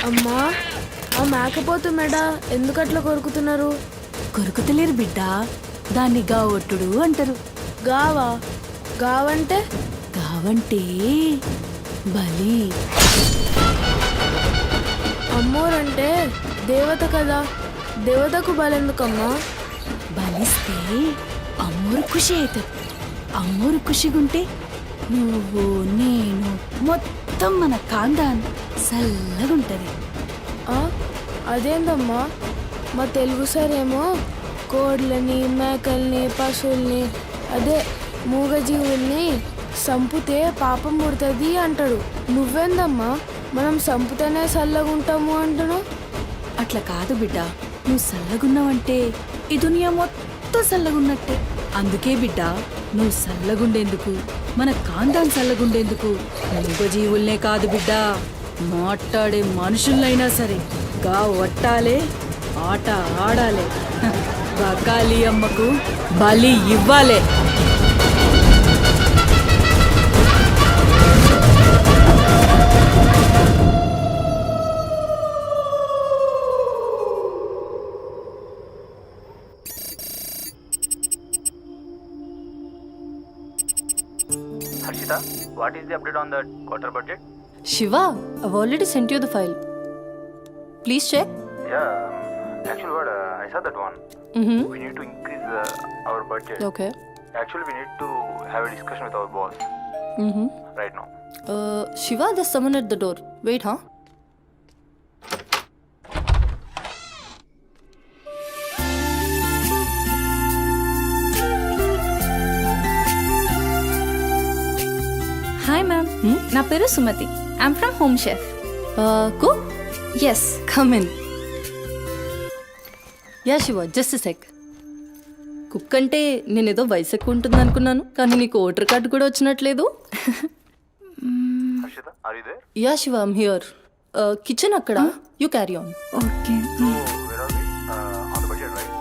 అమ్మా ఆ మేకపోతు మెడ ఎందుకట్లా కొరుకుతున్నారు? కొరుకుతలేరు బిడ్డ, దాన్ని గావొట్టుడు అంటారు. గావా? గావంటే? గావంటే బలి. అమ్మోరంటే దేవత కదా, దేవతకు బలెందుకమ్మా? బలిస్తే అమ్మోరు ఖుషి అవుతుంది. అమ్మోరు ఖుషిగుంటే నువ్వు నేను మొత్తం మన కాందాన్ చల్లగుంటది. అదేందమ్మా, మా తెలుగు సారేమో కోడ్లని, మేకల్ని, పశువుల్ని, అదే మూగజీవుల్ని సంపుతే పాపం పుడుతుంది అంటాడు. నువ్వేందమ్మా మనం సంపుతేనే చల్లగుంటాము అంటున్నావు? అట్లా కాదు బిడ్డ, నువ్వు చల్లగున్నావంటే ఈ దునియా మొత్తం చల్లగున్నట్టే. అందుకే బిడ్డ, నువ్వు చల్లగుండేందుకు, మన కాందాన్ చల్లగుండేందుకు మూగజీవుల్నే కాదు బిడ్డ, మాట్లాడే మనుషులైనా సరే గా వట్టాలే, ఆట ఆడాలే, బకాలి అమ్మకు బలి ఇవ్వాలే. Harshita, what is the update on the quarter budget? Shiva, I've already sent you the file. Please check. Yeah, actually what, I saw that one. We need to increase our budget. Okay. Actually we need to have a discussion with our boss right now. Shiva, there's someone at the door. Wait, huh? Hi ma'am, నా పేరు Sumathi. I'm from Home Chef. Cook? Yes, come in. Yeah, Shiva, just a sec. Cook అంటే నేనేదో వయసు ఎక్కువ ఉంటుంది అనుకున్నాను, కానీ నీకు ఓటర్ కార్డు కూడా వచ్చినట్లేదు. Harshita, are you there? Yeah Shiva, I'm here. Kitchen అక్కడ, you carry on. Okay. So where are we? On the budget, right?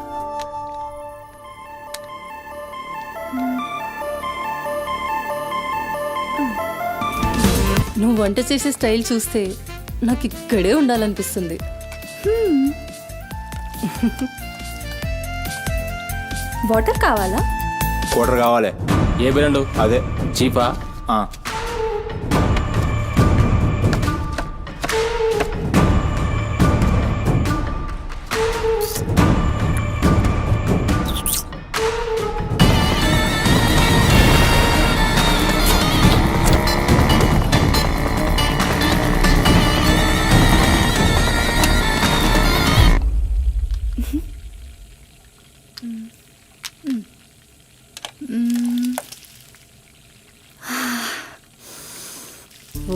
నువ్వు వంట చేసే స్టైల్ చూస్తే నాకు ఇక్కడే ఉండాలనిపిస్తుంది. వాటర్ కావాలా? క్వార్టర్ కావాలి. ఏ బ్రాండు? అదే చీపా?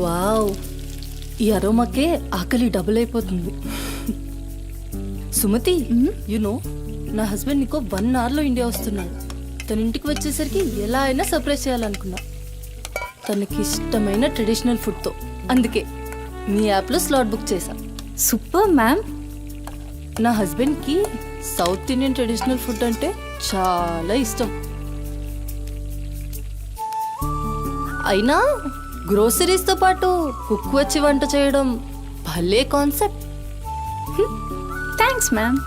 వావ్, ఈ అరోమాకే ఆకలి డబుల్ అయిపోతుంది. సుమతి, నో నా హస్బెండ్ నీకో 1 అవర్లో ఇండియా వస్తున్నాడు. తన ఇంటికి వచ్చేసరికి ఎలా అయినా సర్ప్రైజ్ చేయాలనుకున్నా, తనకి ఇష్టమైన ట్రెడిషనల్ ఫుడ్తో. అందుకే మీ యాప్లో స్లాట్ బుక్ చేశా. Super ma'am. నా హస్బెండ్కి సౌత్ ఇండియన్ ట్రెడిషనల్ ఫుడ్ అంటే చాలా ఇష్టం. అయినా గ్రోసరీస్తో పాటు కుక్ వచ్చి వంట చేయడం భలే కాన్సెప్ట్. Thanks ma'am.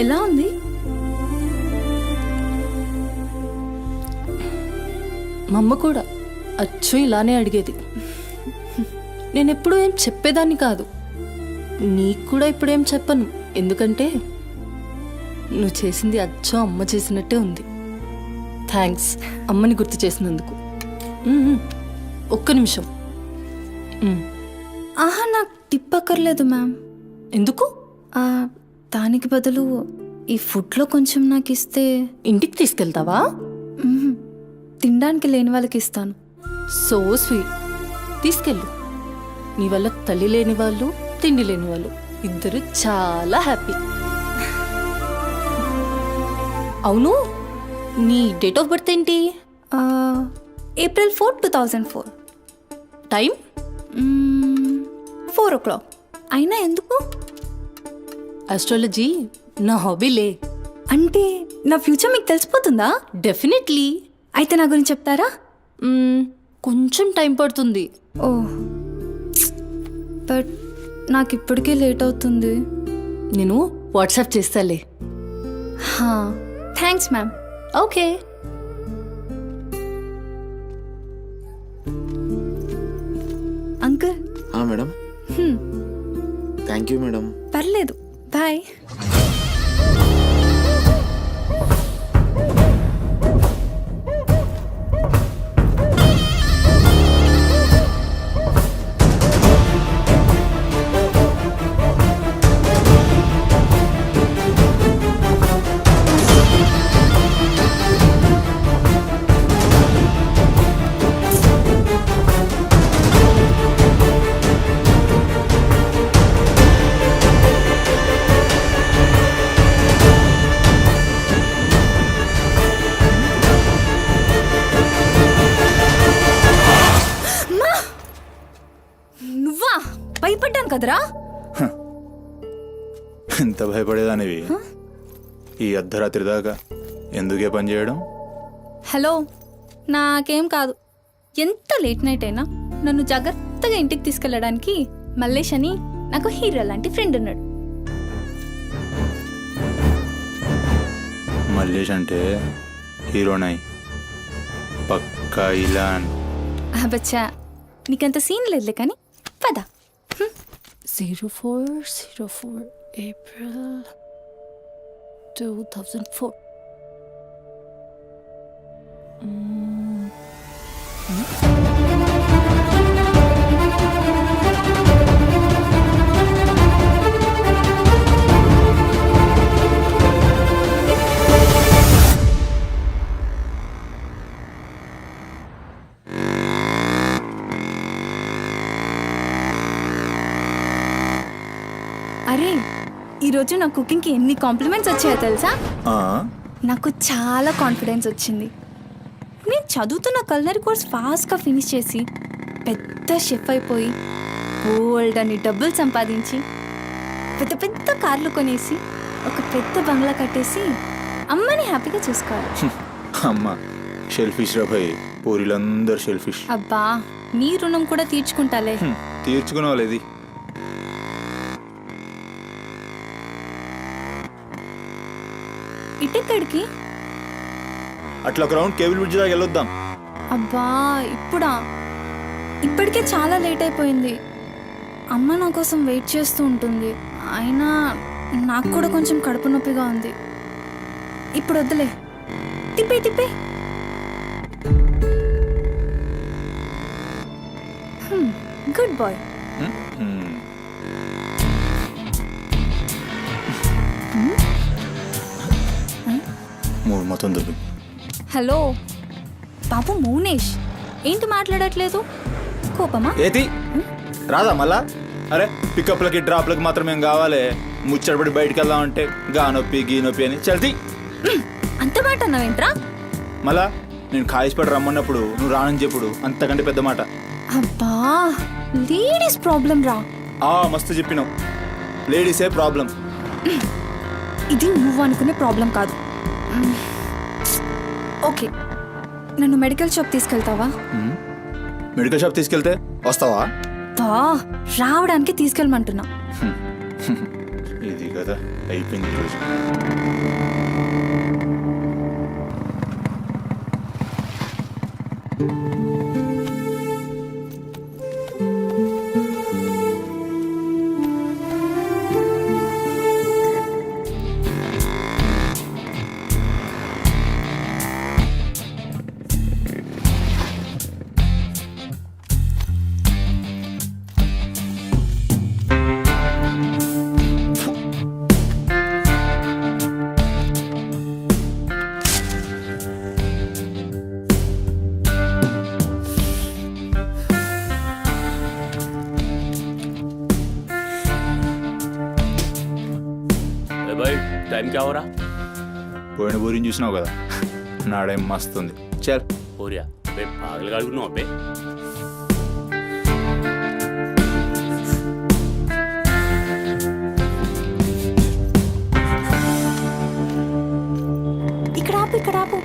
ఎలా ఉంది? మా అమ్మ కూడా అచ్చు ఇలానే అడిగేది. నేనెప్పుడు ఏం చెప్పేదాన్ని కాదు, నీకు కూడా ఇప్పుడేం చెప్పను. ఎందుకంటే నువ్వు చేసింది అచ్చం అమ్మ చేసినట్టే ఉంది. థ్యాంక్స్ అమ్మని గుర్తు చేసినందుకు. ఒక్క నిమిషం. ఆహా నాకు టిప్ అక్కర్లేదు మ్యామ్. ఎందుకు? ఆ, దానికి బదులు ఈ ఫుడ్లో కొంచెం నాకు ఇస్తే ఇంటికి తీసుకెళ్తావా? మ్మ్, తినడానికి లేని వాళ్ళకి ఇస్తాను. So sweet. తీసుకెళ్ళు. నీ వల్ల తల్లి లేని వాళ్ళు, తిండి లేని వాళ్ళు ఇద్దరు చాలా హ్యాపీ. అవును, నీ డేట్ ఆఫ్ బర్త్ ఏంటి? April 4, 2004. టైం? 4 o'clock. అయినా ఎందుకు? ఆస్ట్రాలజీ నా హాబీలే. అంటే నా ఫ్యూచర్ మీకు తెలిసిపోతుందా? డెఫినెట్లీ. అయితే నా గురించి చెప్తారా? కొంచెం టైం పడుతుంది. ఓ, బట్ నాకు ఇప్పటికే లేట్ అవుతుంది. నేను వాట్సాప్ చేస్తాలే. Thanks ma'am. Okay. Uncle. Madam. Thank you madam. పర్లేదు, బాయ్. నువ్వా? భయపడ్డాను కదరా. ఎంత భయపడేదానివి ఈ అర్ధరాత్రి దాకా ఎందుకే పని చేయడం? హలో, నాకేం కాదు. ఎంత లేట్ నైట్ అయినా నన్ను జాగ్రత్తగా ఇంటికి తీసుకెళ్ళడానికి మల్లేష్ అని నాకు హీరో లాంటి ఫ్రెండ్ ఉన్నాడు. మల్లేష్ అంటే హీరోనై పక్కా ఇలాన్. బచ్చా, నీకంత సీన్ లేదులే కానీ పద. 0404 April 2004. అరే, ఈరోజు నా కుకింగ్కి ఎన్ని కాంప్లిమెంట్స్ వచ్చాయో తెలుసా? ఆ, నాకు చాలా కాన్ఫిడెన్స్ వచ్చింది. నేను చదువుతున్న కల్నరీ కోర్స్ ఫాస్ట్గా ఫినిష్ చేసి పెద్ద షెఫ్ అయిపోయి ఓల్డ్ అని డబ్బులు సంపాదించి పెద్ద పెద్ద కార్లు కొనేసి ఒక పెద్ద బంగ్లా కట్టేసి అమ్మని హ్యాపీగా చూసుకోవాలి. అమ్మ షెల్ఫిష్ రా భయ్, పూరిలందరూ షెల్ఫిష్. అబ్బా, నీ రుణం కూడా తీర్చుకుంటాలే. తీర్చుకునేవాళ్ళేది. ఇటెక్కడికి? అట్లా ఒక రౌండ్ కేబుల్ బ్రిడ్జ్ దాకా వెళ్ళొద్దాం. అబ్బా, ఇప్పుడా? ఇప్పటికే చాలా లేట్ అయిపోయింది. అమ్మ నా కోసం వెయిట్ చేస్తూ ఉంటుంది. అయినా నాకు కూడా కొంచెం కడుపు నొప్పిగా ఉంది. ఇప్పుడు వద్దులే, తిప్పే తిప్పే. Good boy. మూడు మొత్తం దుబ్బి. హలో బాబు మౌనేష్, ఏంటి మాట్లాడట్లేదు? కోపమా? ఏది రాదా మళ్ళా? అరే పికప్లకి డ్రాప్లకి మాత్రం ఏం కావాలి, ముచ్చటపడి బయటికి వెళ్దామంటే గా నొప్పి గీ నొప్పి అని చల్ది. అంత మాట అన్నావేంట్రా? మళ్ళా నేను కాయిస్పడి రమ్మన్నప్పుడు నువ్వు రానని చెప్పుడు అంతకంటే పెద్ద మాట. అబ్బా, లేడీస్ ప్రాబ్లం రా. మస్తు చెప్పినావు, లేడీసే ప్రాబ్లం. ఇది నువ్వు అనుకునే ప్రాబ్లం కాదు. ఓకే, నన్ను మెడికల్ షాప్ తీసుకెళ్తావా? మెడికల్ షాప్ తీసుకెళ్తే వస్తావా? రావడానికి తీసుకెళ్ళమంటున్నా. ఇది కదా అయిపోయింది ఈరోజు. टाइम क्या हो रहा? పోయిన ఊరిని చూసినావు కదా నాడేం మస్తుంది చల్ हो रहा बे पागल गाड़ी को बे ఇక్కడ ఆపు, ఇక్కడ ఆపు.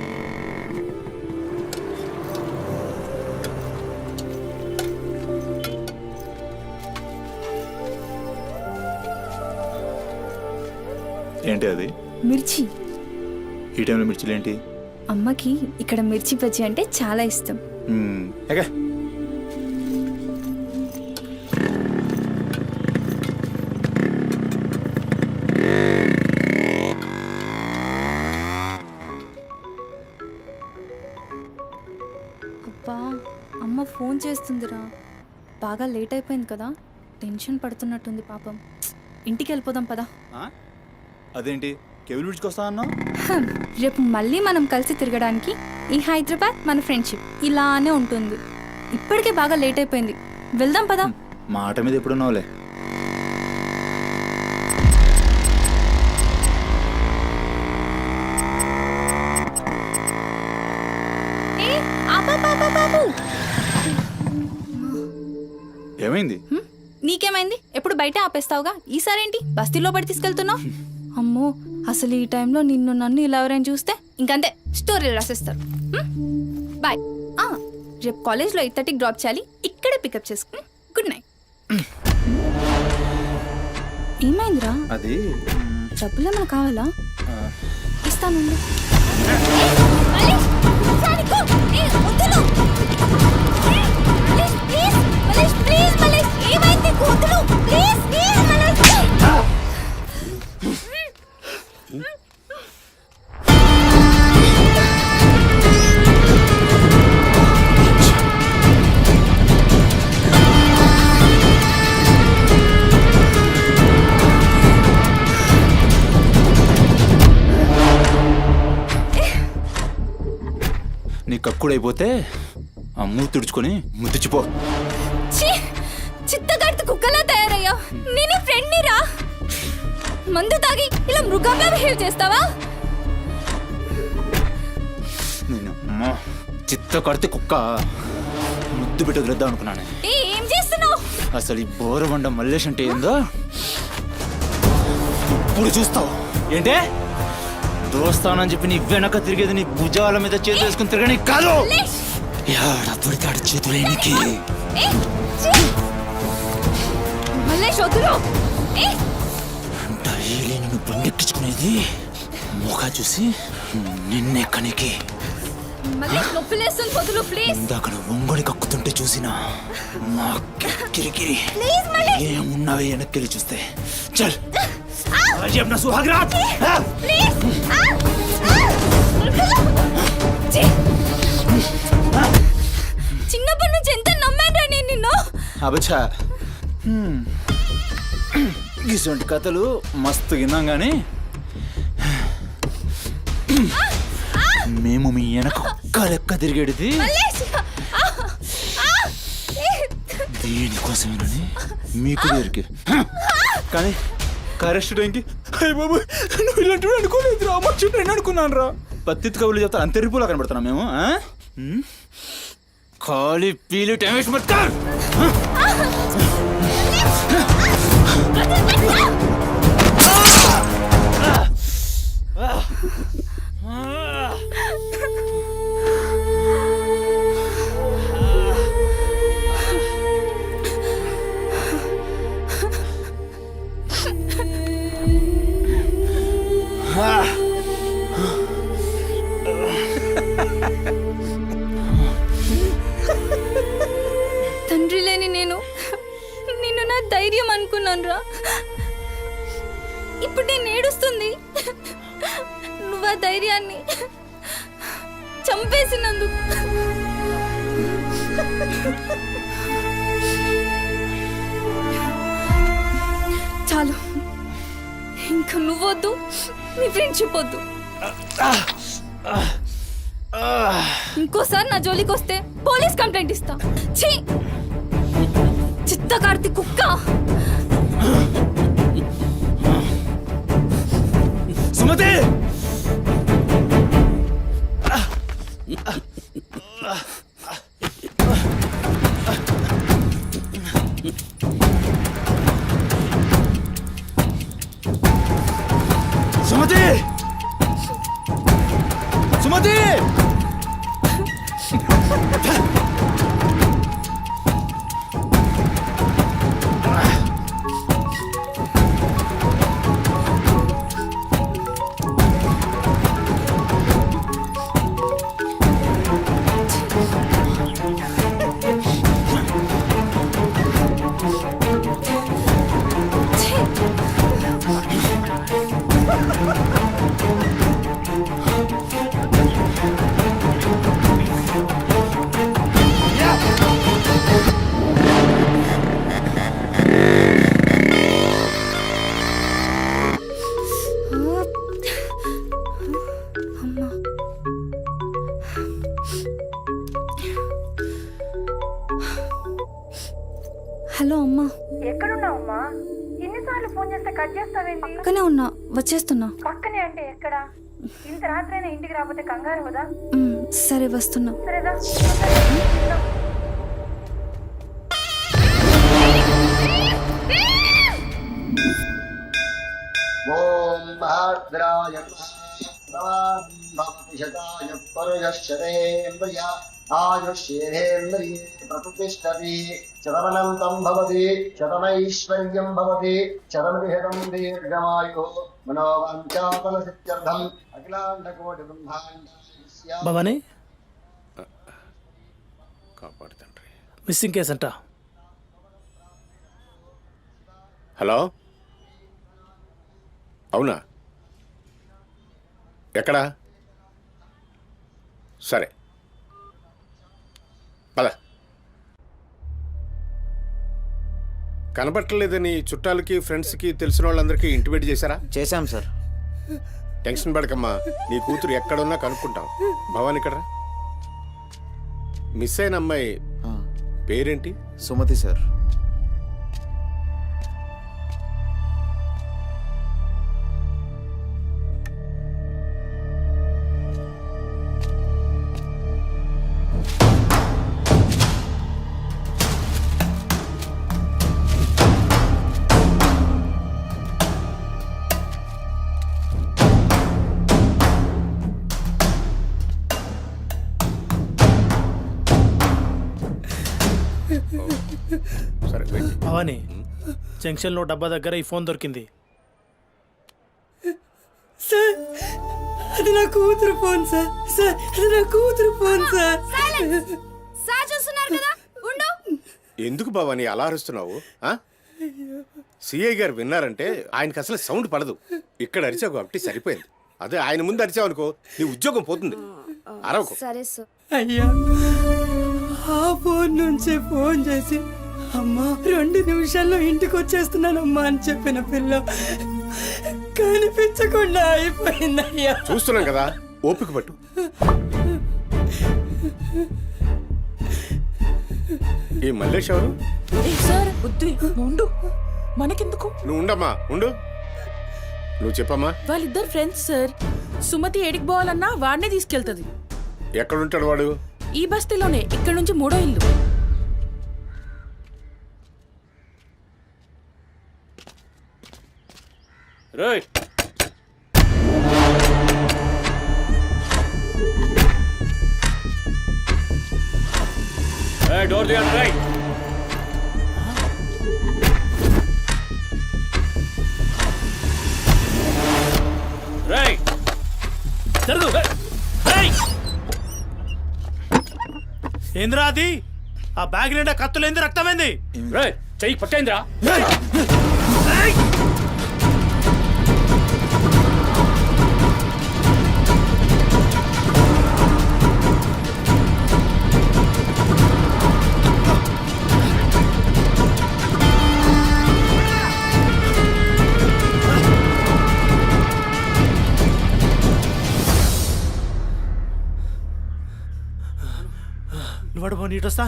ఏంటి అది మిర్చి. ఈ టైంలో మిర్చిలు ఏంటి అమ్మకి ఇక్కడ మిర్చి బజ్జీ అంటే చాలా ఇష్టం. ఎగా అబ్బా, అమ్మ ఫోన్ చేస్తుందిరా. బాగా లేట్ అయిపోయింది కదా, టెన్షన్ పడుతున్నట్టుంది పాపం. ఇంటికి వెళ్ళిపోదాం పదా. అదేంటి కేబుల్ విడిచుకొస్తా అన్నావు రేపు మళ్ళీ మనం కలిసి తిరగడానికి ఈ హైదరాబాద్ మన ఫ్రెండ్షిప్ ఇలానే ఉంటుంది. ఇప్పటికే బాగా లేట్ అయిపోయింది, వెళ్దాం పదా. మాట మీద ఎప్పుడున్నావులే. ఏమైంది నీకేమైంది? ఎప్పుడు బయట ఆపేస్తావుగా, ఈసారేంటి బస్తీలో పడి తీసుకెళ్తున్నావు? అమ్మో, అసలు ఈ టైంలో నిన్ను నన్ను ఇలా ఎవరైనా చూస్తే ఇంకంతే, స్టోరీలు రాసేస్తారు. బాయ్. రేపు కాలేజ్లో 8:30కి డ్రాప్ చేయాలి, ఇక్కడే పికప్ చేసుకుని. Good night. ఏమైందిరా? అది డబ్బులు ఏమైనా కావాలా? ఇస్తాను. నీ కక్కుడైపోతే ఆ మూతి తుడుచుకొని ముద్దుచిపో. చిత్తగడితే కుక్కలా తయారయ్యా. నేను ఫ్రెండ్ని రా. మందు తాగి ఇలా మృగంలా బిహేవ్ చేస్తావా? నేను చిత్త కడితే కుక్క ముద్దు పెట్టి వదిలేద్దాం అనుకున్నాను. ఏం చేస్తున్నావు? అసలు ఈ బోరబండ మల్లేష్ అంటే ఏందో ఇప్పుడు చూస్తావు. ఏంటే దోస్తానని చెప్పి నీ వెనక తిరిగేది నీ భుజాల మీద చేతులు వేసుకుని తిరగని కాదు. పడితాడు చేతులేనికి. డైలీ నిన్ను బండెక్కించుకునేది ముఖ చూసి నిన్నెక్కనికి. ఇందాక నువ్వు ఒంగొని కక్కుతుంటే చూసినా మా కిరికిరి ఏమున్నావే వెనక్కి చూస్తే. చల్ నా సుహాగ్రాట్. చిన్నప్పటి నుంచి ఎంత నమ్మాను నేను నిన్ను. అబచ్చా ఇటువంటి కథలు మస్తు విన్నాం కానీ మేము మీ వెనక ఒక్క లెక్క తిరిగేది దేనికోసమేనని మీకు దొరికి. కానీ కరెస్ట్ టైంకి అయ్య బాబు నువ్వు ఇలాంటి అనుకోలేదు రా, అమ్మ నేను అనుకున్నాను రా. పత్తిత్ కబుర్లు చెప్తా అంత రిపులా కనబడుతున్నాం మేము. ఖాళీ పీలి టైం వేస్ట్ మత్ కర్. తండ్రి లేని నేను నిన్ను నా ధైర్యం అనుకున్నాను రా. ఇప్పుడు నేను ఏడుస్తుంది. నువ్వు ఆ ధైర్యాన్ని చంపేసినందుకు. చాలు, ఇంకా నువ్వొద్దు, నీ ఫ్రెండ్షిప్ వద్దు. ఇంకోసారి నా జోలికి వస్తే పోలీస్ కంప్లైంట్ ఇస్తా. ఛీ, చిత్తకార్తి కుక్క. సుమతి సుమతి సుమతి సుమతి హలో అమ్మా, ఎక్కడున్నావమ్మా? ఎన్నిసార్లు ఫోన్ చేస్తే కట్ చేస్తావేంటి? పక్కనే ఉన్నా, వచ్చేస్తున్నా. పక్కనే అంటే ఎక్కడ? ఇంత రాత్రైనా ఇంటికి రాకపోతే కంగారు కదా? సరే వస్తున్నా. సరేదా? ఓం భద్రాయ శతాయ పరుయశ్చరేంద్రియ ఆయుష్యేంద్రియే ప్రతిష్టతి శతమనంతం భవతి శతమైశ్వర్యం భవతి శతమృహదం దీర్ఘమాయు మనోవాంఛాఫల సిద్ధ్యర్థం అఖిలాండకోటి బ్రహ్మాండ భవానీ కాపాడు తండ్రి. మిస్సింగ్ కేసు అంట. హలో, అవునా? ఎక్కడా? సరే పద. కనబట్టలేదని చుట్టాలకి ఫ్రెండ్స్కి తెలిసిన వాళ్ళందరికీ ఇంటిమేట్ చేశారా? చేశాం సార్. టెన్షన్ పడకమ్మా, నీ కూతురు ఎక్కడున్నా కనుక్కుంటాం. భవాని ఇక్కడ మిస్ అయిన అమ్మాయి పేరేంటి? సుమతి సార్. సరే వెయిట్. భవానీ, జంక్షన్లో డబ్బా దగ్గర ఈ ఫోన్ దొరికింది. సార్, అది నా కూతురు ఫోన్ సార్. సార్, అది నా కూతురు ఫోన్ సార్. సార్ చూస్తున్నారు కదా, ఉండు. ఎందుకు భవాని అలా అరుస్తున్నావు? సిఐ గారు విన్నారంటే ఆయనకి అసలు సౌండ్ పడదు. ఇక్కడ అరిచావు కాబట్టి సరిపోయింది. అదే ఆయన ముందు అరిచావు అనుకో, నీ ఉద్యోగం పోతుంది. అరవకు. సరే సార్. అయ్యా, ఆ ఫోన్ నుంచి ఫోన్ చేసి అమ్మా 2 నిమిషాల్లో ఇంటికి వచ్చేస్తున్నానమ్మా అని చెప్పిన పిల్ల కనిపించకుండా అయిపోయిందయ్యా. చూస్తున్నాం కదా, ఓపిక పట్టు. ఈ మల్లేష్ ఎవరు? సార్ బుద్ధి ఉండు, మనకెందుకు? నువ్వు ఉండమ్మా, ఉండు. నువ్వు చెప్పమ్మా. వాళ్ళిద్దరు ఫ్రెండ్స్ సార్. సుమతి ఏడికి పోవాలన్నా వాడినే తీసుకెళ్తది. ఎక్కడుంటాడు వాడు? ఈ బస్తీలోనే, ఇక్కడ నుంచి 3వ ఇల్లు. రేయ్, డోర్ తీయండి. రైట్, రైట్, జరుగు. ఏంద్రా అది? ఆ బ్యాగ్ నిండా కత్తులేంది, రక్తమైంది? రేయ్, చెయ్యి పట్టేంద్రా. నువ్వు నీటొస్తా.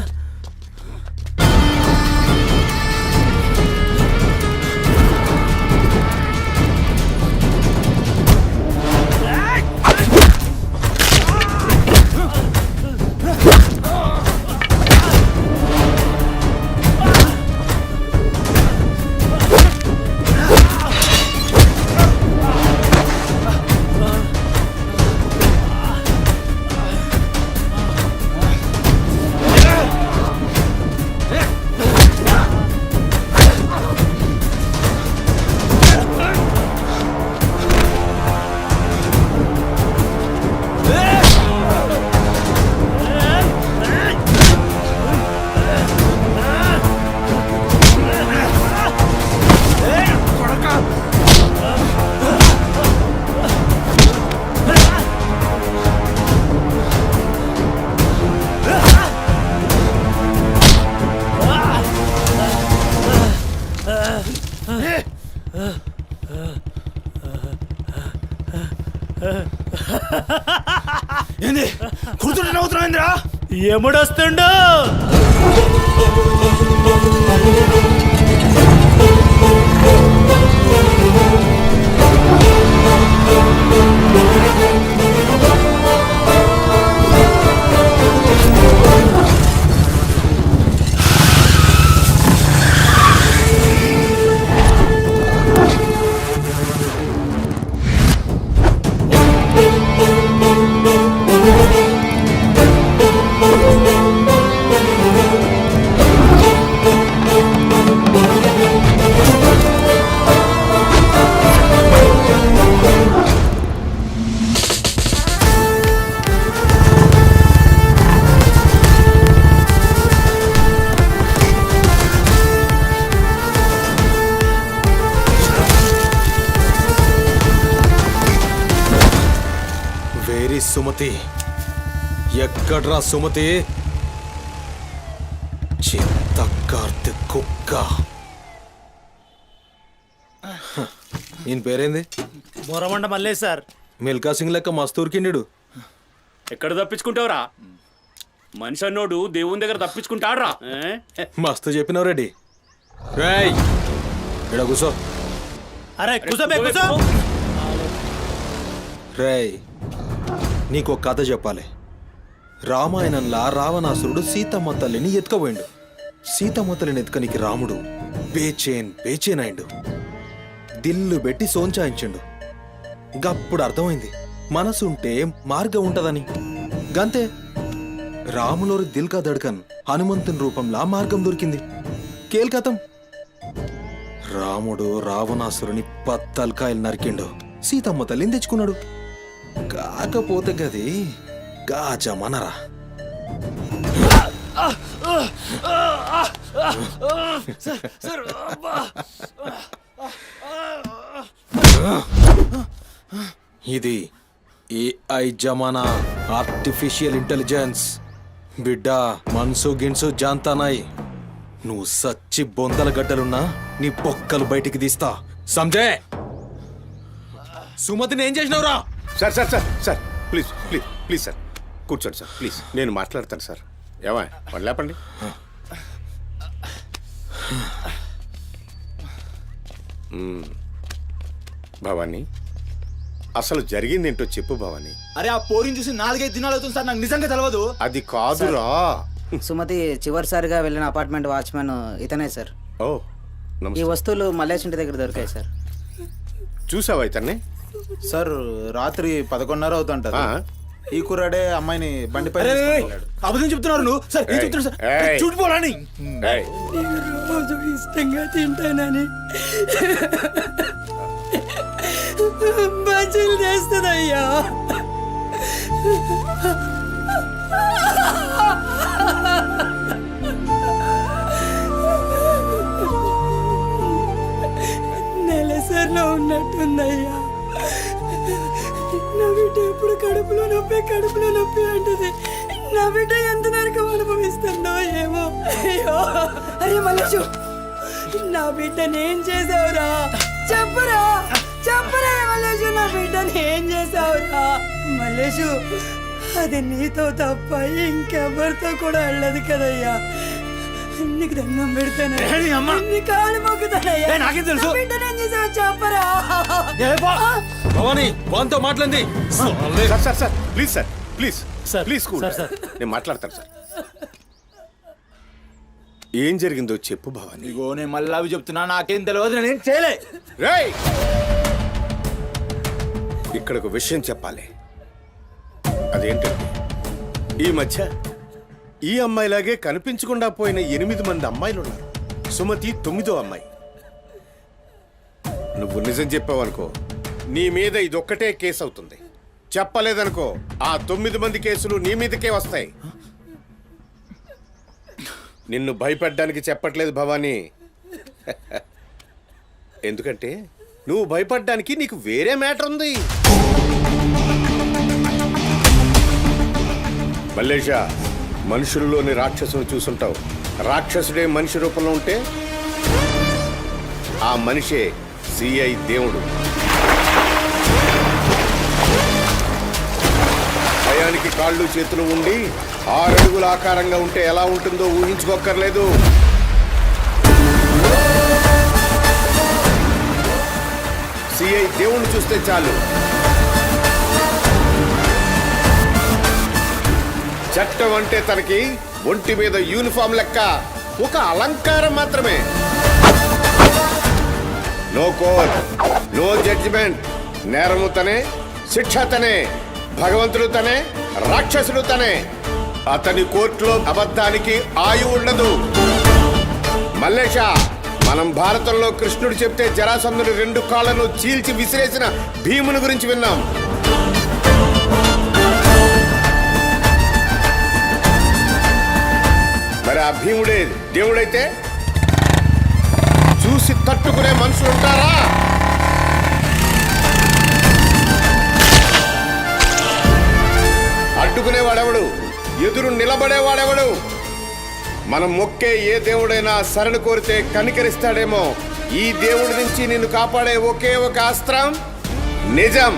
ఏంది కూర్చుంటే నవ్వుతున్నావేంద్రా? ఎముడొస్తుండు? వేరి సుమతి, ఎక్కడ్రా సుమతి? చిత్తకార్తె కుక్క. ఈయన పేరేంది? బొరమండ మల్లేష్ సార్. మిల్కా సింగ్ లెక్క మస్తు ఉరికిండు. ఎక్కడ తప్పించుకుంటావురా? మనిషి అన్నోడు దేవుని దగ్గర తప్పించుకుంటాడ్రా. మస్తు చెప్పినావు రెడ్డి. రేయ్ ఇక్కడ కూసో. అరే కూసోబే కూసో. రేయ్ నీకు ఒక కథ చెప్పాలి. రామాయణంలా రావణాసురుడు సీతమ్మ తల్లిని ఎత్తుకపోయిండు. సీతమ్మ తల్లిని ఎత్తుకనికి రాముడు బేచేన్ అయిండు. దిల్లు పెట్టి సోంచాయించిండు. గప్పుడు అర్థమైంది మనసుంటే మార్గం ఉంటదని. గంతే రాములోరి దిల్ కా దడ్కన్ హనుమంతుని రూపంలా మార్గం దొరికింది. కేల్కతం రాముడు రావణాసురుని పత్తల్కాయలు నరికిండు. సీతమ్మ తల్లిని తెచ్చుకున్నాడు. కాకపోతే గది గాజమనరా. ఇది ఏఐ జమానా, ఆర్టిఫిషియల్ ఇంటెలిజెన్స్. బిడ్డ మనసు గిన్సు జాంతానాయి. నువ్వు సచ్చి బొందల గడ్డలున్నా నీ బొక్కలు బయటికి తీస్తా. సంజే సుమతిని ఏం చేసినావురా? Sir sir sir sir please please please sir కూర్చోండి సార్ ప్లీజ్. నేను మాట్లాడతాను సార్. ఏమా వాళ్ళు లేపండి. భవానీ అసలు జరిగిందేంటో చెప్పు భవానీ. అరే ఆ పోరిని చూసి 4-5 దినాలు అవుతుంది సార్, నాకు నిజంగా తెలియదు. అది కాదురా. సుమతి చివరిసారిగా వెళ్ళిన అపార్ట్మెంట్ వాచ్మెన్ ఇతనే సార్. ఓ ఈ నమస్తే. వస్తువులు మల్లేష్ ఇంటి దగ్గర దొరికాయి సార్. చూసావా ఇతన్ని? సార్ రాత్రి 11:30 అవుతుంటది. ఈ కుర్రాడే అమ్మాయిని బండిపై అబద్ధం చెప్తున్నారు నువ్వు. సార్ ఏం చెప్తున్నారు సార్? చూడిపోవాలని ఏయ్, రోజు ఇష్టంగా తింటానని బజ్జీలు చేస్తుందయ్యా. నెలసరిలో ఉన్నట్టుందయ్యా. నా బిడ్డ ఎప్పుడు కడుపులో నొప్పి అంటది. నా బిడ్డ ఎంత నరకం అనుభవిస్తుందో ఏమో. అయ్యో అరే మల్లేషు, నా బిడ్డని ఏం చేసావురా? చెప్పరా మల్లేషు, నా బిడ్డని ఏం చేసావురా? మల్లేషు, అది నీతో తప్ప ఇంకెవరితో కూడా వెళ్ళదు కదయ్యా. నీకు దండం పెడతానయ్యా, నీ కాళ్ళు మొక్కుతానయ్యా. నాకేం తెలుసు? నా బిడ్డని ఏం చేసావు చెప్పరా? భవానీ వాంతో మాట్లాడింది. Sir sir sir please sir please sir, please cool. Sir, sir. నేను మాట్లాడతాను సార్. ఏం జరిగిందో చెప్పు భవానీ. ఇగో నేను మళ్ళీ అవి చెప్తున్నా, నాకేం తెలియదు, నేనేం చేయలే. రేయ్ ఇక్కడ ఒక విషయం చెప్పాలి. అదేంటంటే ఈ మధ్య ఈ అమ్మాయిలాగే కనిపించకుండా పోయిన 8 మంది అమ్మాయిలు ఉన్నారు. సుమతి 9వ అమ్మాయి. నువ్వు నిజం చెప్పావనుకో నీ మీద ఇదొక్కటే కేసు అవుతుంది. చెప్పలేదనుకో ఆ 9 మంది కేసులు నీ మీదకే వస్తాయి. నిన్ను భయపడ్డానికి చెప్పట్లేదు భవానీ. ఎందుకంటే నువ్వు భయపడ్డానికి నీకు వేరే మ్యాటర్ ఉంది. మల్లేషా, మనుషుల్లోని రాక్షసుని చూసుంటావు. రాక్షసుడే మనిషి రూపంలో ఉంటే ఆ మనిషే సిఐ దేవుడు. భయానికి కాళ్ళు చేతులు ఉండి 6 అడుగుల ఆకారంగా ఉంటే ఎలా ఉంటుందో ఊహించుకోక్కర్లేదు. సిఐ దేవుణ్ణి చూస్తే చాలు చట్టం అంటే తనకి ఒంటి మీద యూనిఫామ్ లెక్క ఒక అలంకారం మాత్రమే. No court, no judgement. నేరము తనే, శిక్ష తనే, భగవంతుడు తనే, రాక్షసుడు తనే. అతని కోర్టులో అబద్ధానికి ఆయువు ఉండదు. మల్లేష, మనం భారతంలో కృష్ణుడు చెప్తే జరాసంధుడి 2 కాళ్లను చీల్చి విసిరేసిన భీముని గురించి విన్నాం. మరి ఆ భీముడే దేవుడైతే చూసి తట్టుకునే మనుషులు ఉంటారా? అడ్డుకునేవాడెవడు? ఎదురు నిలబడేవాడెవడు? మనం మొక్కే ఏ దేవుడైనా శరణు కోరితే కనికరిస్తాడేమో. ఈ దేవుడి నుంచి నిన్ను కాపాడే ఒకే ఒక అస్త్రం నిజం.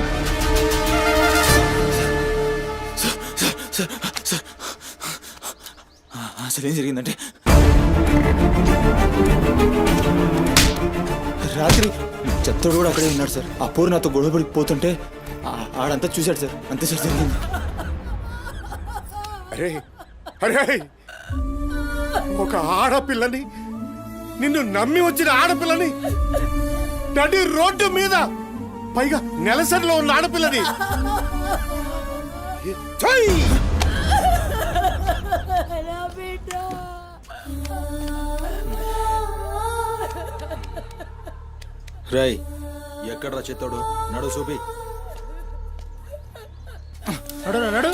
అసలు ఏం జరిగిందంటే రాత్రి చెత్తోడు కూడా అక్కడే ఉన్నాడు సార్. ఆ పోరు నాతో గొడవపడి పోతుంటే ఆడంతా చూశాడు సార్. అంతే సార్ జరిగింది. అరే అరే, ఒక ఆడపిల్లని, నిన్ను నమ్మి వచ్చిన ఆడపిల్లని నడి రోడ్డు మీద, పైగా నెలసరిలో ఉన్న ఆడపిల్లని ఛై! రాయ్ ఎక్కడ్రా చెత్తోడు? నడు చూపి. నడు నడు.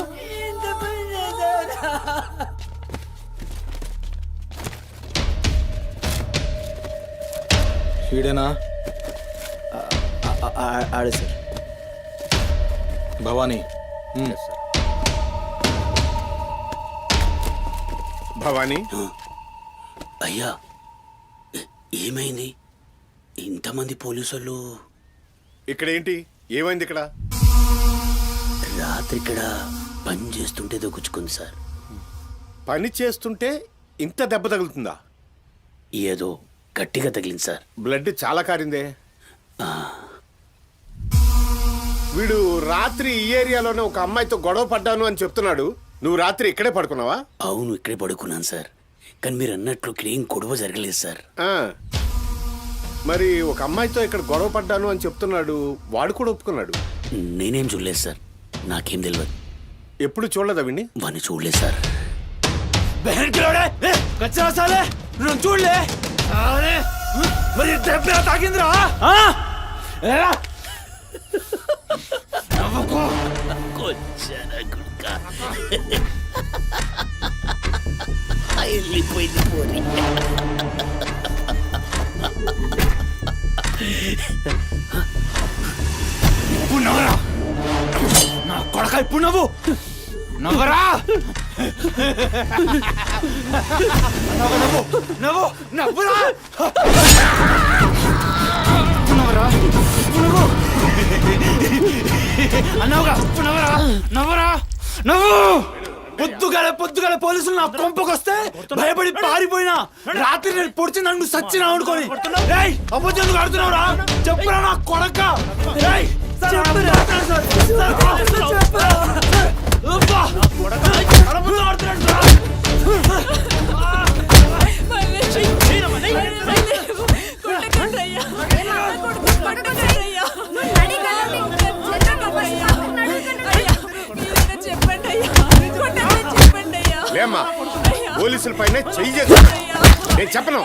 వీడేనా? ఆడే సార్. భవానీ. భవానీ, అయ్యా ఏమైంది? ఇంతమంది పోలీసులు ఇక్కడ ఏంటి? ఏమైంది ఇక్కడ? రాత్రి ఇక్కడ పని చేస్తుంటే దొక్కుచుకుంది సార్. పని చేస్తుంటే ఇంత దెబ్బ తగులుతుందా? ఏదో గట్టిగా తగిలింది సార్. బ్లడ్ చాలా కారిందే. వీడు రాత్రి ఈ ఏరియాలోనే ఒక అమ్మాయితో గొడవ పడ్డాను అని చెప్తున్నాడు. నువ్వు రాత్రి ఇక్కడే పడుకున్నావా? అవును, ఇక్కడే పడుకున్నాను సార్. కానీ మీరు అన్నట్లు ఇక్కడ ఏం గొడవ జరగలేదు సార్. మరి ఒక అమ్మాయితో ఇక్కడ గొడవ పడ్డాను అని చెప్తున్నాడు. వాడు కూడా ఒప్పుకున్నాడు. నేనేం చూడలేదు సార్. నాకేం తెలియదు. ఎప్పుడు చూడలేదా విని? వాడిని చూడలేదు సార్. చూడలే మరి తాగిందిరా. వెళ్ళిపోయింది పోనీ. ఇప్పుడు నవ్వరా నా కొడక. ఇప్పుడు నవ్వు నవ్వరా. నవ్వు నవ్వు నవ్వురా. నవ్వరా. నవ్వు అన్నావుగా. నవ్వరా నవ్వరా నవ్వు. పొద్దుగాల పోలీసులు నా కొంపకొస్తే భయపడి పారిపోయినా. రాత్రి నేను పొడిచి నన్ను సచ్చినా అనుకోని అబద్ధం ఆడుతున్నావురా. చెప్పురా నా కొడక. లేమ్మా, పోలీసుల పైన చెయ్యి. నేను చెప్పను.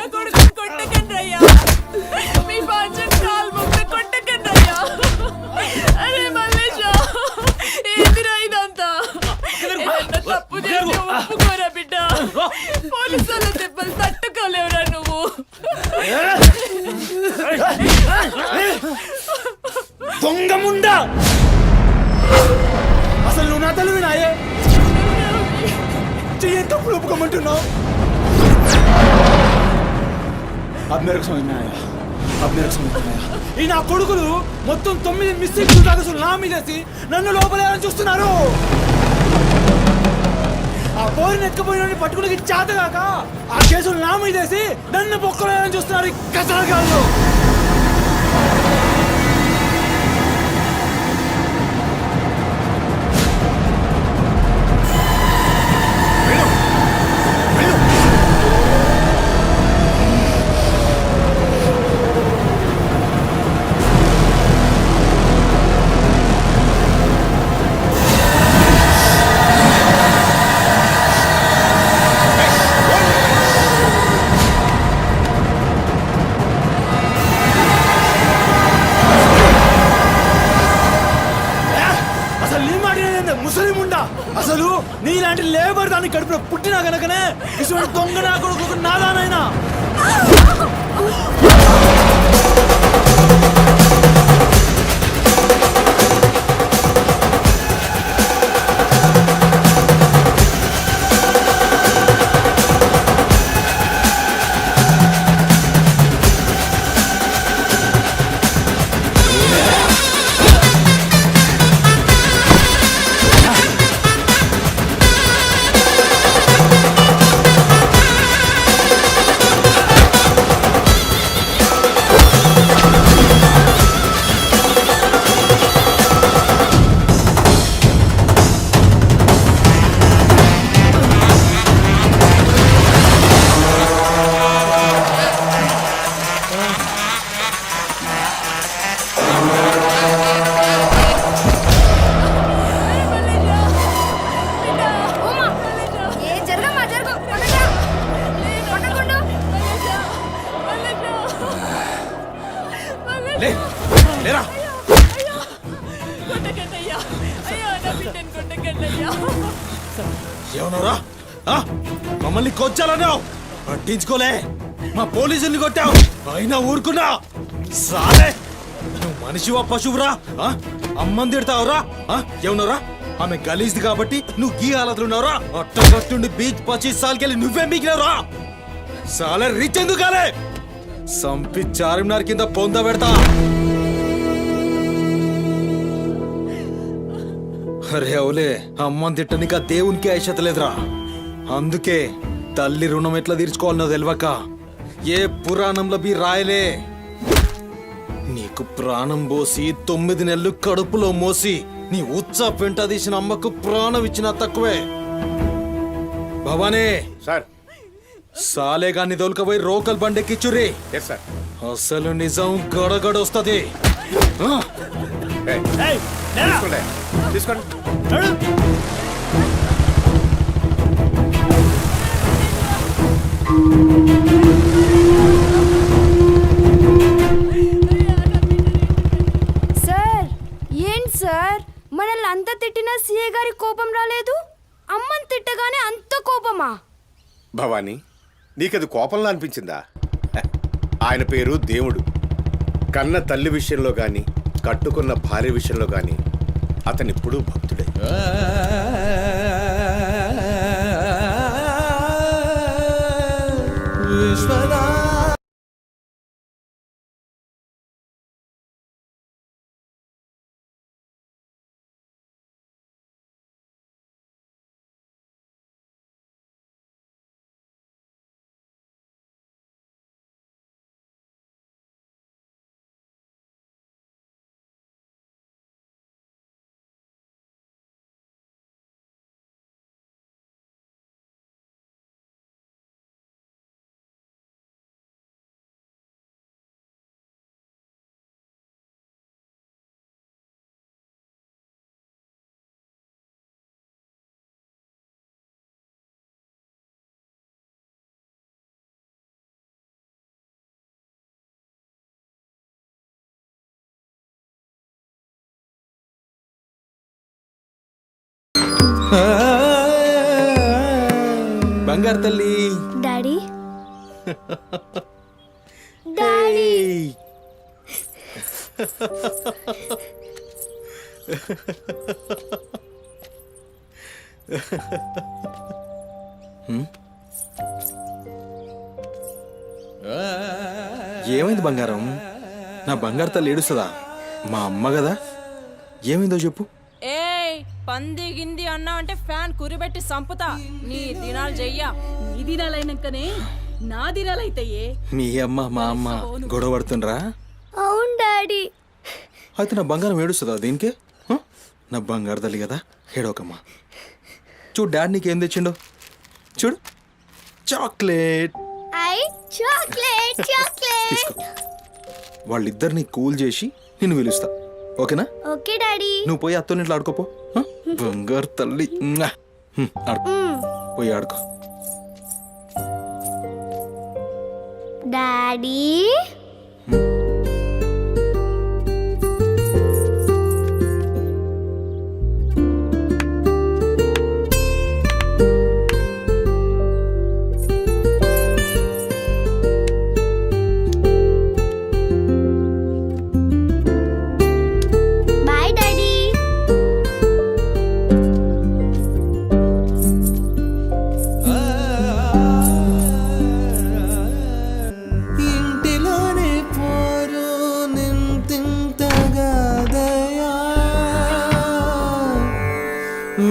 పోలీసుల దెబ్బలు తట్టుకోలేవురా నువ్వు. దొంగముండా, అసలు నువ్వు నా తల్లి నాయే. చెయ్యి తప్పులు ఒప్పుకోమంటున్నావు. अब मेरे को समझ में आया. ఈ నా కొడుకులు మొత్తం 9 మిస్సింగ్ దుర్గాసులు నా మీదేసి నన్ను లోపలేయాలని చూస్తున్నారు. ఆ పోరిని ఎక్కపోయిన పట్టుకునే చేతగాక ఆ కేసులు నా మీదేసి నన్ను పొక్కలేదని చూస్తున్నారు ఈ కసరగాళ్ళు. అసలు నీలాంటి లేబర్ దాన్ని కడుపులో పుట్టినా గనకనే ఇటువంటి దొంగ నా కొడుకు నాదానైనా. ఏమన్నారా? మమ్మల్ని కొచ్చాలన్నావు, పట్టించుకోలే. మా పోలీసుల్ని కొట్టావు, అయినా ఊరుకున్నా. సాలే, నువ్వు మనిషివా పశువురా? అమ్మని తిడతావురా? ఏమన్నారా? ఆమె గలీజ్ది కాబట్టి నువ్వు గీ హాలతులు ఉన్నావురా? అట్టగట్టుండి బీచ్ 25 సార్కెళ్ళి నువ్వే మిగిలినరా? సాలే రిచ్ ఎందుకు కాలే? సంపి చార్మినార్ కింద పొంద పెడతా. అరే అవులే, అమ్మని తిట్టనిక దేవునికి ఐషత లేదురా. అందుకే తల్లి రుణం ఎట్లా తీర్చుకోవాలనో తెలియక ఏ పురాణంలో బి రాయలే. నీకు ప్రాణం పోసి 9 నెలలు కడుపులో మోసి నీ ఉచ్చ పెంట తీసిన అమ్మకు ప్రాణం ఇచ్చినా తక్కువే. భవానీ సార్, సాలేగాన్ని తోలుకపోయి రోకల్ బండెక్కిచ్చురి. అసలు నిజం గడగడొస్తది. తీసుకోండి. సార్ ఏంటి సార్, మనల్ని అంత తిట్టినా సీఏ గారి కోపం రాలేదు, అమ్మని తిట్టగానే అంత కోపమా? భవానీ, నీకది కోపంలా అనిపించిందా? ఆయన పేరు దేవుడు. కన్న తల్లి విషయంలో గాని, కట్టుకున్న భార్య విషయంలో గాని అతనిప్పుడు భక్తుడే. బంగారు తల్లి. డాడీ డాడీ ఏమైంది బంగారం? నా బంగారు తల్లి ఏడుస్తుందా? మా అమ్మ కదా, ఏమైందో చెప్పు. పంది గింది అన్నా అంటే ఫ్యాన్ కురిబెట్టి సంపుతా. నీ దినాలు చెయ్యా. నీ దినాలైనాకనే నా దినాలైతాయే. మీ అమ్మ మా అమ్మ గొడవ పడుతుండ్రా? అవును డాడీ. అయితే నా బంగారం ఏడుస్తుందా దీనికే? నా బంగారు తల్లి కదా, ఏడోకమ్మా. చూడు డాడీ నీకేం తెచ్చిండో చూడు. చాక్లెట్ తీసుకో. వాళ్ళిద్దరిని కూల్ చేసి నిన్ను పిలుస్తా, ఓకేనా? Okay daddy. నువ్వు పోయి అత్తోనింట్లో ఆడుకోపో. బంగారు తల్లి ఆడుకో, పోయి ఆడుకో. డాడీ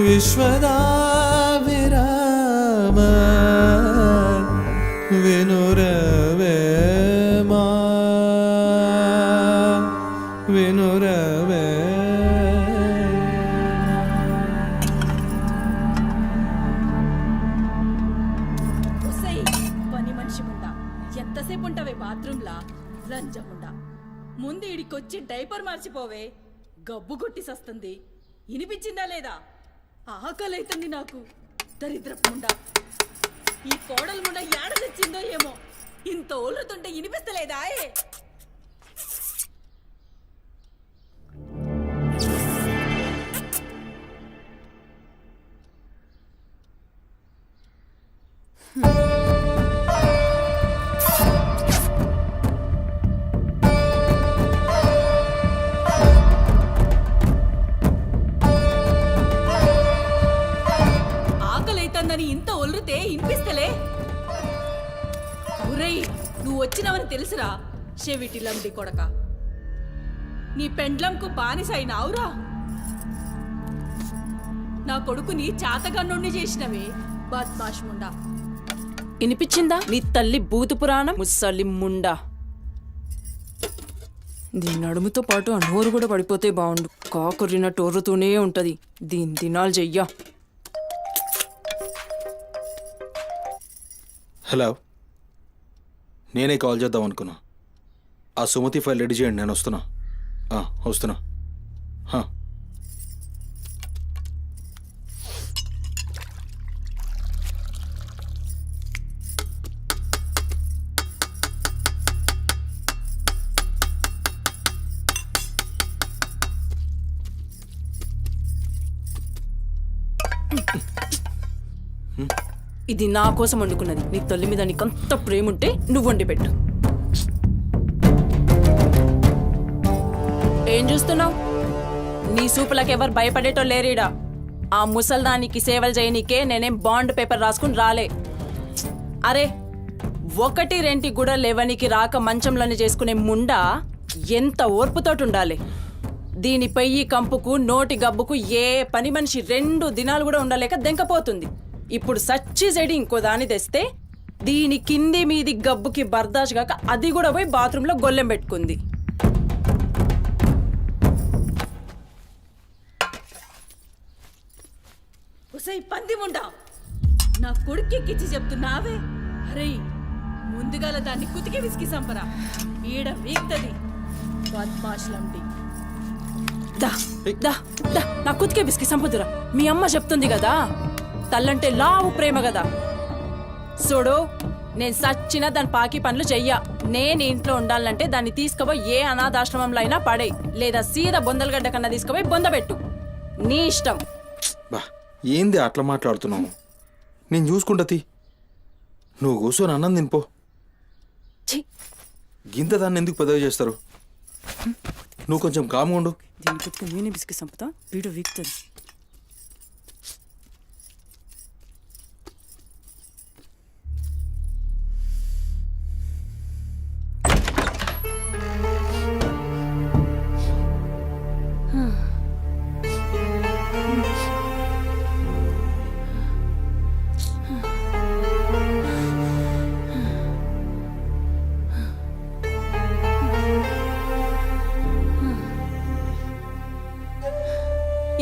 విశ్వదా విరామ వినురవేమా వినురవే. పని మనిషి ముండా ఎంతసేపు ఉంటావే బాత్రూంలా? లంజముండా, ముందు ఇడికొచ్చి డైపర్ మార్చిపోవే. గబ్బు కొట్టి సస్తుంది. వినిపించిందా లేదా? ఆకలైతుంది నాకు. దరిద్రపుండా, ఈ కోడలు ముండ ఏడ తెచ్చిందో ఏమో. ఇంత ఓలుతుంటే వినిపిస్తలేదా? ఆకలైతుందని ఇంత ఒల్లుతే వినిపిస్తలే? ఒరేయ్, నువ్వు వచ్చినవని తెలుసురా చెవిటిలండి కొడక. నీ పెండ్లంకు బానిసైనావురా. నా కొడుకుని చాతగన్నుణ్ణి చేసినవే బద్మాష్ ముండా. వినిపించిందా నీ తల్లి బూతు పురాణం? ముసలి ముండా, దీని నడుముతో పాటు ఆ నోరు కూడా పడిపోతే బాగుండు. కాకురినట్టు ఒర్రుతూనే ఉంటది. దీని దినాలు చెయ్యా. హలో, నేనే కాల్ చేద్దాం అనుకున్నా. ఆ సుమతి ఫైల్ రెడీ చేయండి, నేను వస్తున్నా. వస్తున్నా. ఇది నా కోసం వండుకున్నది. నీ తల్లి మీద నీకంత ప్రేమ ఉంటే నువ్వు వండి పెట్టు. ఏం చూస్తున్నావు? నీ సూపులకు ఎవరు భయపడేటో లేరీడా. ఆ ముసల్దానికి సేవలు చేయనీకే నేనేం బాండ్ పేపర్ రాసుకుని రాలే. అరే, 1-2 కూడా లేవనికి రాక మంచంలోనే చేసుకునే ముండా ఎంత ఓర్పుతోటి ఉండాలి. దీనిపై ఈ కంపుకు నోటి గబ్బుకు ఏ పని మనిషి 2 దినాలు కూడా ఉండలేక దెంకపోతుంది. ఇప్పుడు సచ్చి చెడి ఇంకో దాన్ని తెస్తే దీని కింది మీది గబ్బుకి బర్దాష్ గాక అది కూడా పోయి బాత్రూంలో గొల్లెం పెట్టుకుంది. ఉసై పంది ముండా, నా కొడుకెక్కిచ్చి చెప్తున్నావే? అరే, ముందుగాల దాన్ని కుతికి విసికి సంపరా. ఈడ వీక్తది బద్మాష్లంటి. దా దా దా, నా కుతికే విసికి సంపుదురా. మీ అమ్మ చెప్తుంది కదా, తల్లంటే లావు ప్రేమ కదా. చూడు, నేను సచ్చిన దాని పాకి పనులు చెయ్యా. నేను ఇంట్లో ఉండాలంటే దాన్ని తీసుకుపోయి ఏ అనాథాశ్రమంలో అయినా పడే, లేదా సీదా బొందలగడ్డ కన్నా తీసుకుపోయి బొందబెట్టు. నీ ఇష్టం. బా, ఏంది అట్లా మాట్లాడుతున్నావు? నేను చూసుకుంటా. నువ్వు కూర్చొని అన్నం తినిపో. గింత దాన్ని ఎందుకు పెద్దగా చేస్తారు? నువ్వు కొంచెం కామ్గా ఉండు. దీని కుతికి నేనే బిస్కి సంపుతా. వీడియో వీక్తుంది.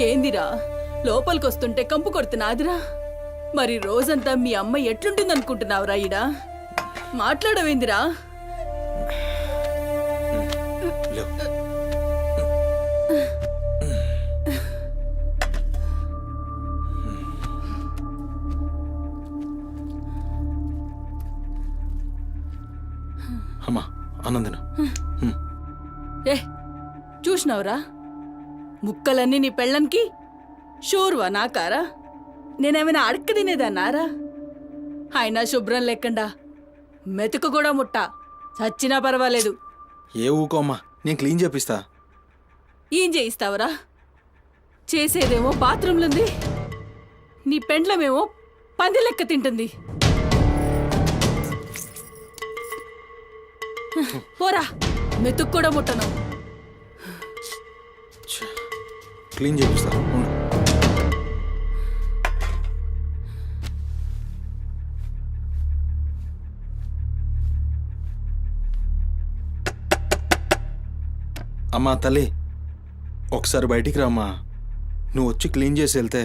ఏందిరా లోపలికి వస్తుంటే కంపు కొడుతున్నాదిరా? మరి రోజంతా మీ అమ్మ ఎట్లుంటుందనుకుంటున్నావురా ఈడ? మాట్లాడవేందిరా? అమ్మా ఆనందన ఏ చూసినావురా? ముక్కలన్నీ నీ పెళ్ళన్కి షోర్వా నాకారా? నేనేమైనా అడక్క తినేదన్నారా? అయినా శుభ్రం లేకుండా మెతుకు కూడా ముట్ట చచ్చినా పర్వాలేదు. ఏ ఊకో అమ్మా, నేను క్లీన్ చేపిస్తా. ఏం చేయిస్తావురా? చేసేదేమో బాత్రూంలుంది, నీ పెండ్లమేమో పంది లెక్క తింటుంది. పోరా, మెతుకు కూడా ముట్టను. క్లీన్ చేపిస్తా ఉండు. అమ్మా తల్లి, ఒకసారి బయటికి రామ్మా. నువ్వు వచ్చి క్లీన్ చేసి వెళ్తే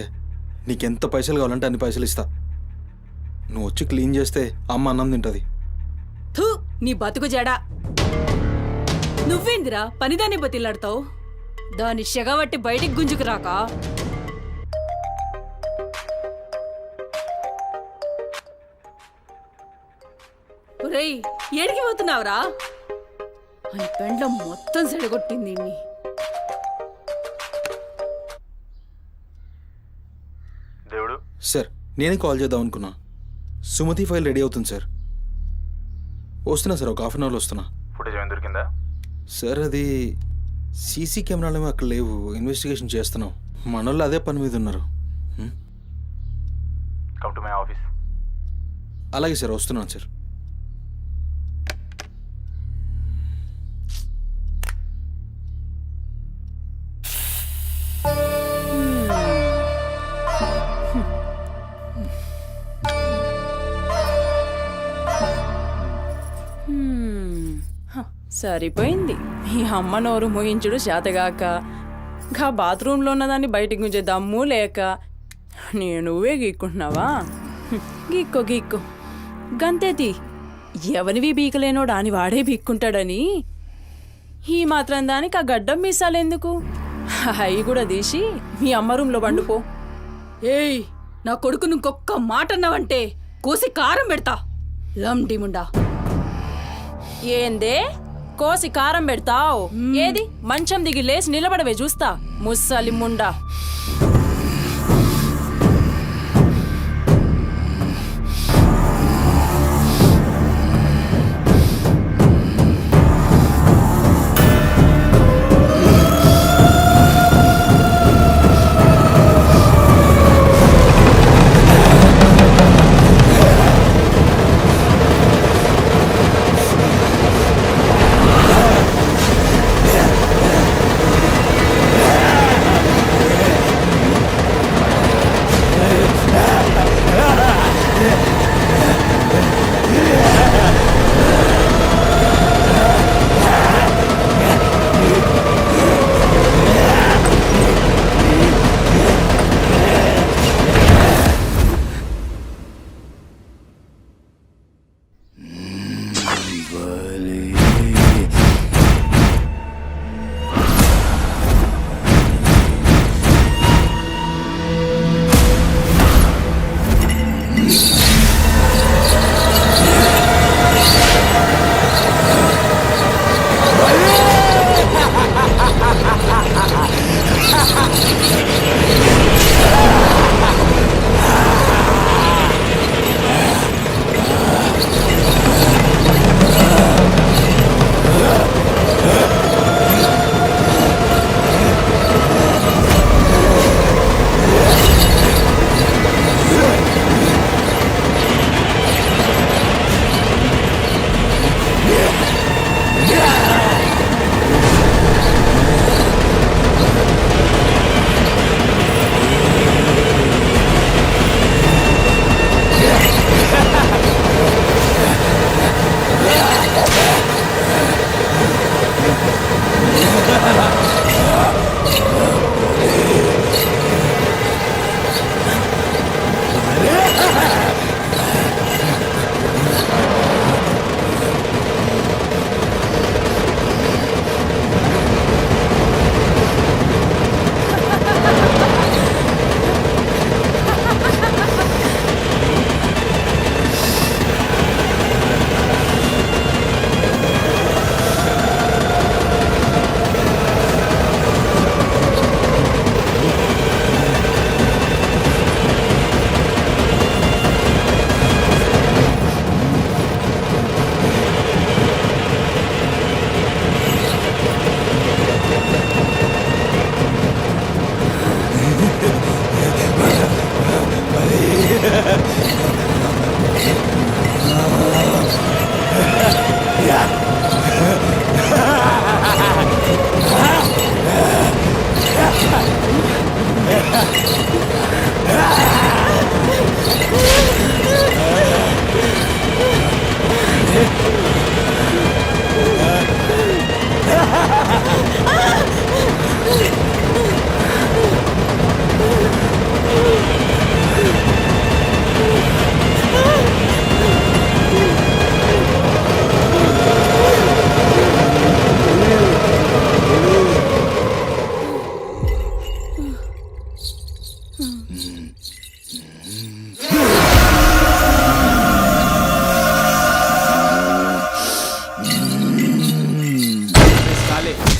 నీకెంత పైసలు కావాలంటే అన్ని పైసలు ఇస్తా. నువ్వు వచ్చి క్లీన్ చేస్తే అమ్మ అన్నం తింటుంది. థూ, నీ బతుకు జడా. నువ్వేందిరా పనిదాన్ని బతిలాడతావు? దాని షెగబట్టి బయటికి గుంజుకు రాక. ఒరేయ్, ఏడికి పోతున్నావురా? అని పెండ్లం మొత్తం సెడగొట్టింది. దేవుడు సార్, నేనే కాల్ చేద్దాం అనుకున్నా. సుమతి ఫైల్ రెడీ అవుతుంది సార్. వస్తున్నా సార్, ఒక హాఫ్ అన్ అవర్లో వస్తున్నా. ఫుటేజ్ ఏమైనా దొరికిందా? సార్ అది సీసీ కెమెరాలేమో అక్కడ లేవు, ఇన్వెస్టిగేషన్ చేస్తున్నాం. మనోళ్ళు అదే పని మీద ఉన్నారు. Come to my office. అలాగే సార్, వస్తున్నాను సార్. సరిపోయింది. ఈ అమ్మ నోరు మోయించుడు చేతగాక, గా బాత్రూంలో ఉన్నదాన్ని బయటికి గుంజే దమ్ము లేక నువ్వే గీక్కుంటున్నావా? గీక్కో గీక్కో, గంతేతి. ఎవరివి బీకలేనోడు అని వాడే బీక్కుంటాడని ఈ మాత్రం దానికి ఆ గడ్డం మీసాలెందుకు? అవి కూడా తీసి మీ అమ్మ రూంలో పండుపో. ఏయ్, నా కొడుకు ఇంకొక్క మాట అన్నావంటే కోసి కారం పెడతా. లండిముండా. ఏందే కోసి కారం పెడతావు? ఏది మంచం దిగి లేచి నిలబడవే చూస్తా, ముస్సలి ముండా.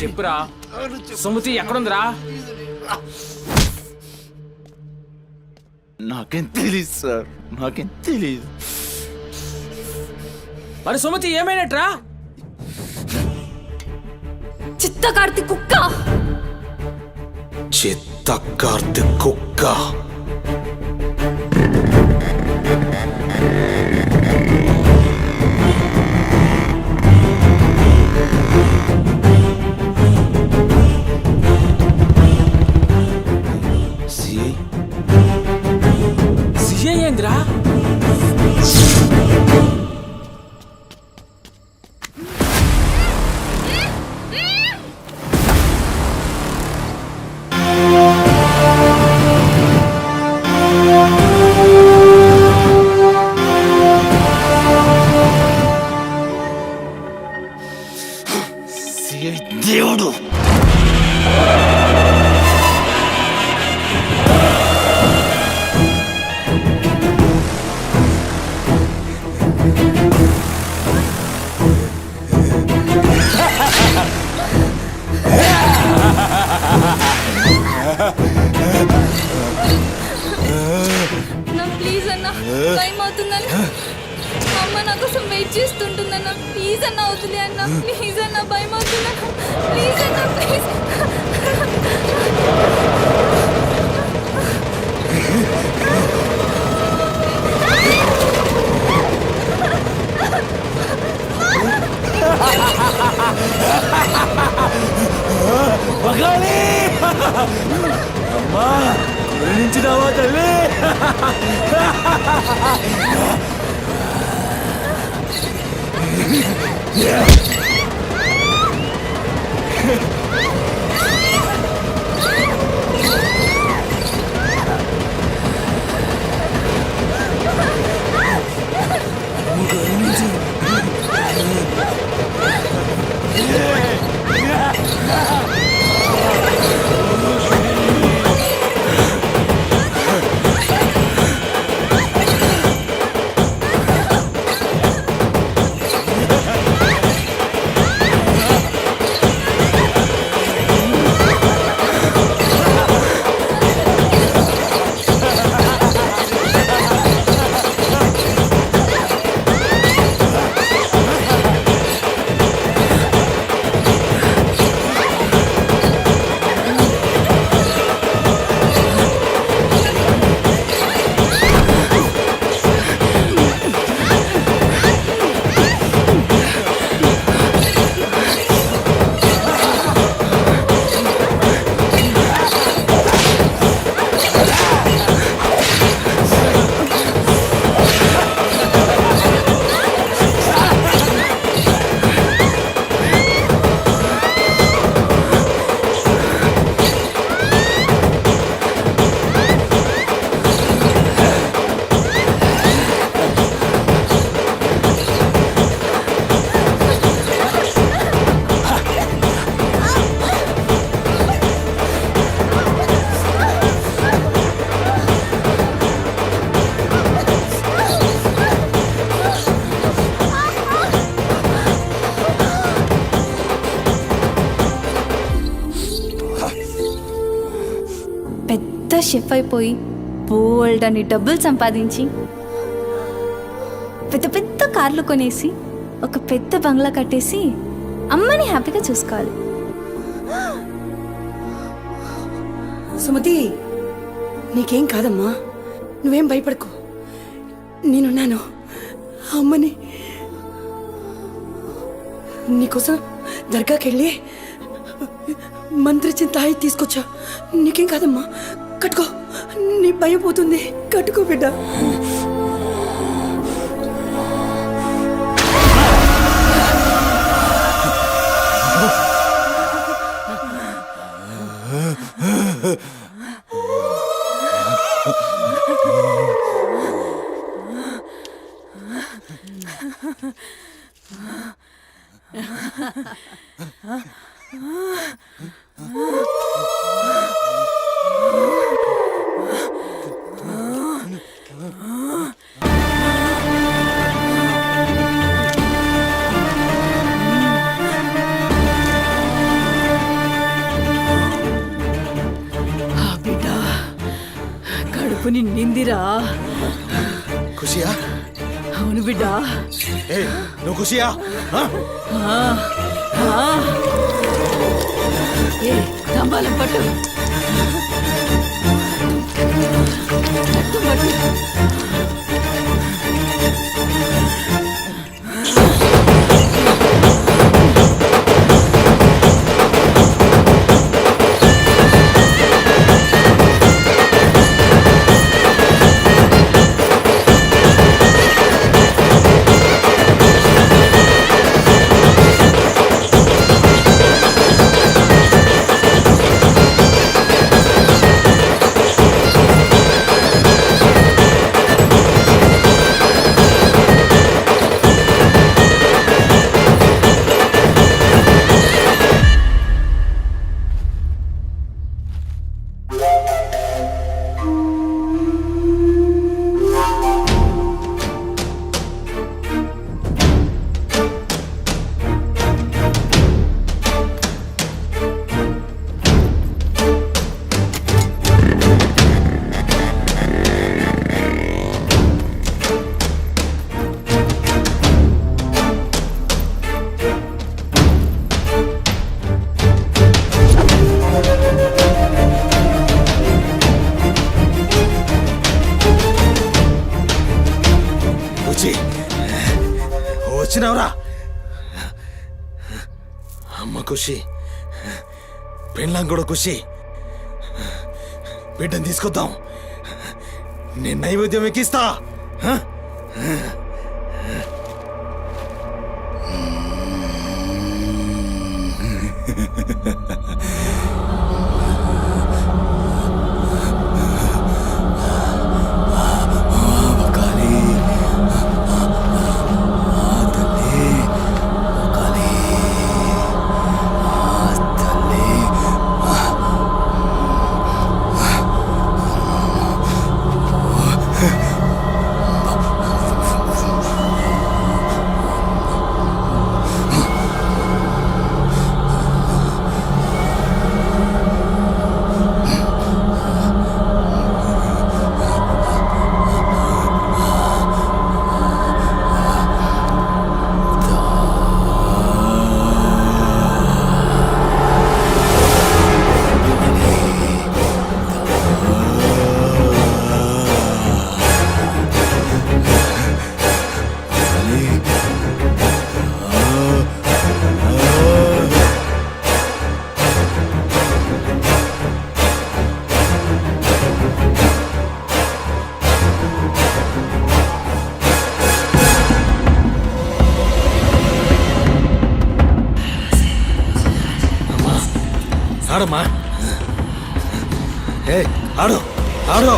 చెప్పురా సుమతి ఎక్కడుందిరా? నాకేం తెలీదు సార్, నాకేం తెలీదు. మరి సుమతి ఏమైనట్రా? చిత్త కార్తీక్ కుక్క. చిత్త కార్తీక్ కుక్క. సిఐ ఏంద్రా? దేవుడు ప్లీజ్ అన్న, టైం అవుతుందన్న. అమ్మ నా కోసం వెయిట్ చేస్తుంటుందన్న. ప్లీజ్ అన్న వదిలే అన్న. ప్లీజ్ అన్న, భయం అవుతుందన్న. ప్లీజ్ అన్న, ప్లీజ్. అమ్మా నుంచి రావా తల్లి. షెఫ్ అయిపోయి బోల్డ్ అని డబ్బులు సంపాదించి పెద్ద పెద్ద కార్లు కొనేసి ఒక పెద్ద బంగ్లా కట్టేసి అమ్మని హ్యాపీగా చూసుకోవాలి. సుమతి, నీకేం కాదమ్మా, నువ్వేం భయపడకు, నేనున్నాను. అమ్మని నీకోసం దర్గాకి వెళ్ళి మంత్రిచ్చిన తాయి తీసుకొచ్చా. నీకేం కాదమ్మా, కట్టుకో. నీ భయం పోతుంది. కట్టుకో బిడ్డ. బిడ్డ కడుపు నిండిందిరా. ఖుషియా? అవును బిడ్డ. ఏ నువ్వు ఖుషియా? ఏ తంబాలం పట్టు. పట్టు. వచ్చినావురా? అమ్మ ఖుషి, పెళ్ళాం కూడా ఖుషి. బిడ్డను తీసుకొద్దాం. నేను నైవేద్యం ఎక్కిస్తా. ఆడమ్మా. ఏ ఆడు ఆడు.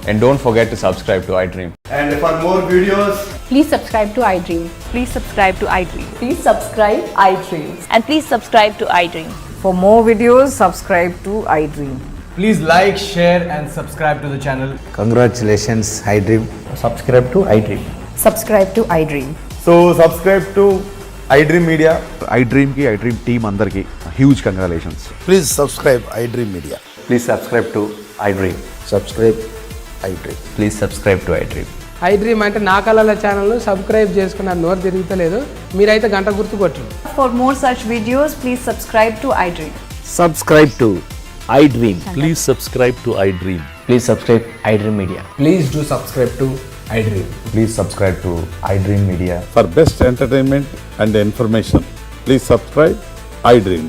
And don't forget to subscribe to iDream. And for more videos, Please subscribe to iDream. Please subscribe to iDream. Please subscribe iDream. And please subscribe to iDream. For more videos, subscribe to iDream. Please like, share and subscribe to the channel. Congratulations iDream. Subscribe to iDream. Subscribe to iDream. So subscribe to iDream Media. iDream కి iDream team అందరికి huge congratulations. please subscribe iDream Media. Please subscribe to iDream. Subscribe iDream. Please subscribe to iDream. iDream అంటే నా కళల channel subscribe చేసుకున్న నోరు తిరుగుతలేదు. మీరైతే గంట గుర్తు కొట్టండి. For more such videos, please subscribe to iDream. Subscribe to iDream. Please subscribe to iDream. Please subscribe iDream media. Please do subscribe to iDream. Please subscribe to iDream Media. For best entertainment and information, please subscribe iDream.